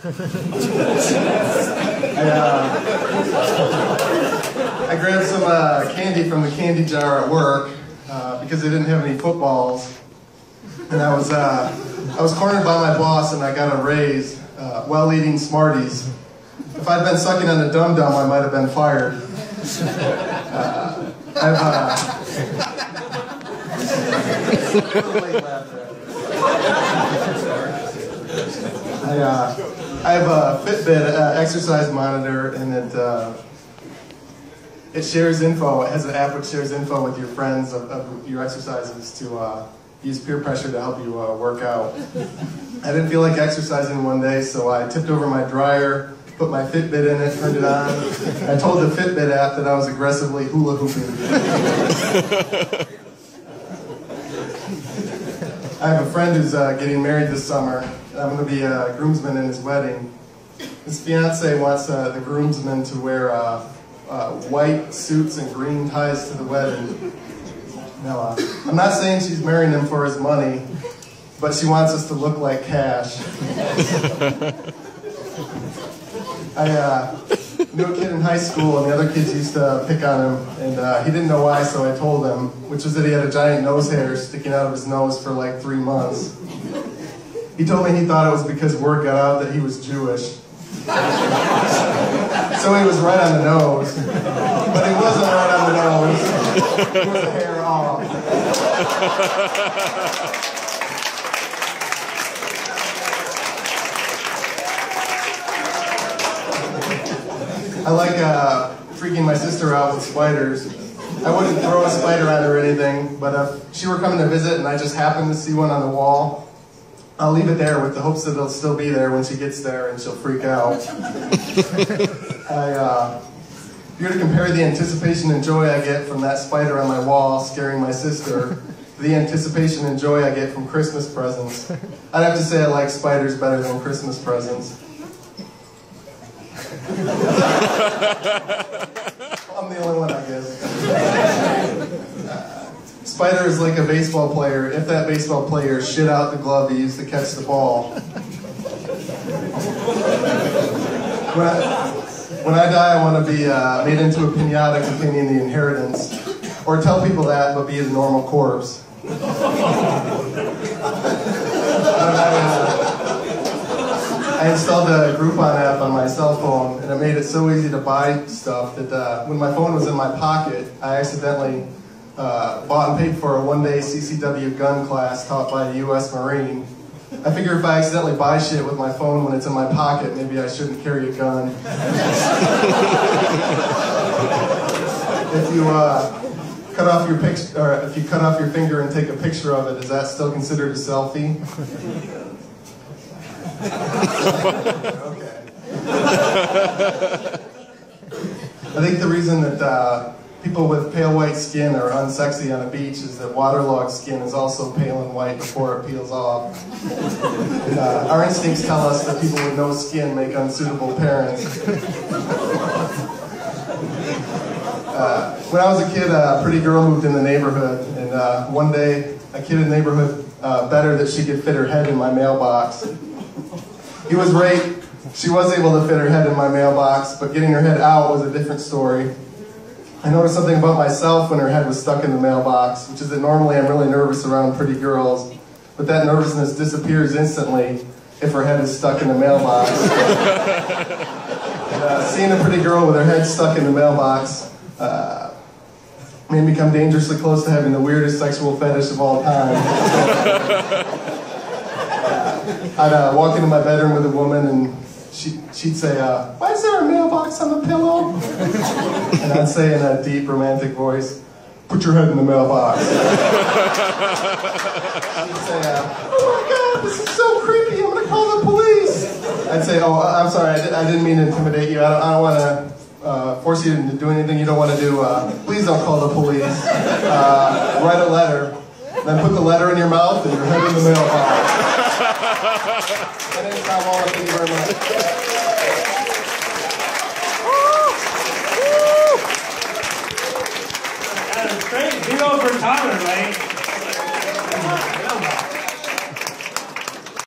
I grabbed some candy from the candy jar at work because they didn't have any footballs, and I was cornered by my boss, and I got a raise while eating Smarties. If I'd been sucking on a Dum Dum, I might have been fired. I have a Fitbit exercise monitor, and it shares info. It has an app which shares info with your friends of your exercises to use peer pressure to help you work out. I didn't feel like exercising one day, so I tipped over my dryer, put my Fitbit in it, turned it on. I told the Fitbit app that I was aggressively hula hooping. I have a friend who's getting married this summer. I'm going to be a groomsman in his wedding. His fiance wants the groomsmen to wear white suits and green ties to the wedding. Now, I'm not saying she's marrying him for his money, but she wants us to look like cash. I knew a kid in high school, and the other kids used to pick on him, and he didn't know why, so I told him, which was that he had a giant nose hair sticking out of his nose for like 3 months. He told me he thought it was because word got out that he was Jewish. So he was right on the nose, but he wasn't right on the nose. He was the hair off. I like freaking my sister out with spiders. I wouldn't throw a spider at her or anything, but if she were coming to visit and I just happened to see one on the wall, I'll leave it there with the hopes that it'll still be there when she gets there and she'll freak out. If you're to compare the anticipation and joy I get from that spider on my wall scaring my sister to the anticipation and joy I get from Christmas presents, I'd have to say I like spiders better than Christmas presents. I'm the only one, I guess. Spider is like a baseball player if that baseball player shit out the glove he used to catch the ball. When I die, I want to be made into a piñata containing the inheritance. Or tell people that, but be a normal corpse. I installed a Groupon app on my cell phone, and it made it so easy to buy stuff that when my phone was in my pocket, I accidentally bought and paid for a one-day CCW gun class taught by a U.S. Marine. I figure if I accidentally buy shit with my phone when it's in my pocket, maybe I shouldn't carry a gun. If you cut off your if you cut off your finger and take a picture of it, is that still considered a selfie? Okay. I think the reason that people with pale white skin are unsexy on a beach is that waterlogged skin is also pale and white before it peels off. And, our instincts tell us that people with no skin make unsuitable parents. When I was a kid, a pretty girl moved in the neighborhood, and one day a kid in the neighborhood bet her that she could fit her head in my mailbox. He was right. She was able to fit her head in my mailbox, but getting her head out was a different story. I noticed something about myself when her head was stuck in the mailbox, which is that normally I'm really nervous around pretty girls, but that nervousness disappears instantly if her head is stuck in the mailbox. And, seeing a pretty girl with her head stuck in the mailbox made me come dangerously close to having the weirdest sexual fetish of all time. I'd walk into my bedroom with a woman and she'd say, why is there a mailbox on the pillow? And I'd say in a deep romantic voice, put your head in the mailbox. She'd say, oh my God, this is so creepy, I'm gonna call the police. I'd say, oh, I'm sorry, I didn't mean to intimidate you. I don't want to force you to do anything you don't want to do. Please don't call the police. Write a letter, then put the letter in your mouth and your head in the mailbox. My name's Tom Walma, thank you very much. That was great. Zero for Tyler, right?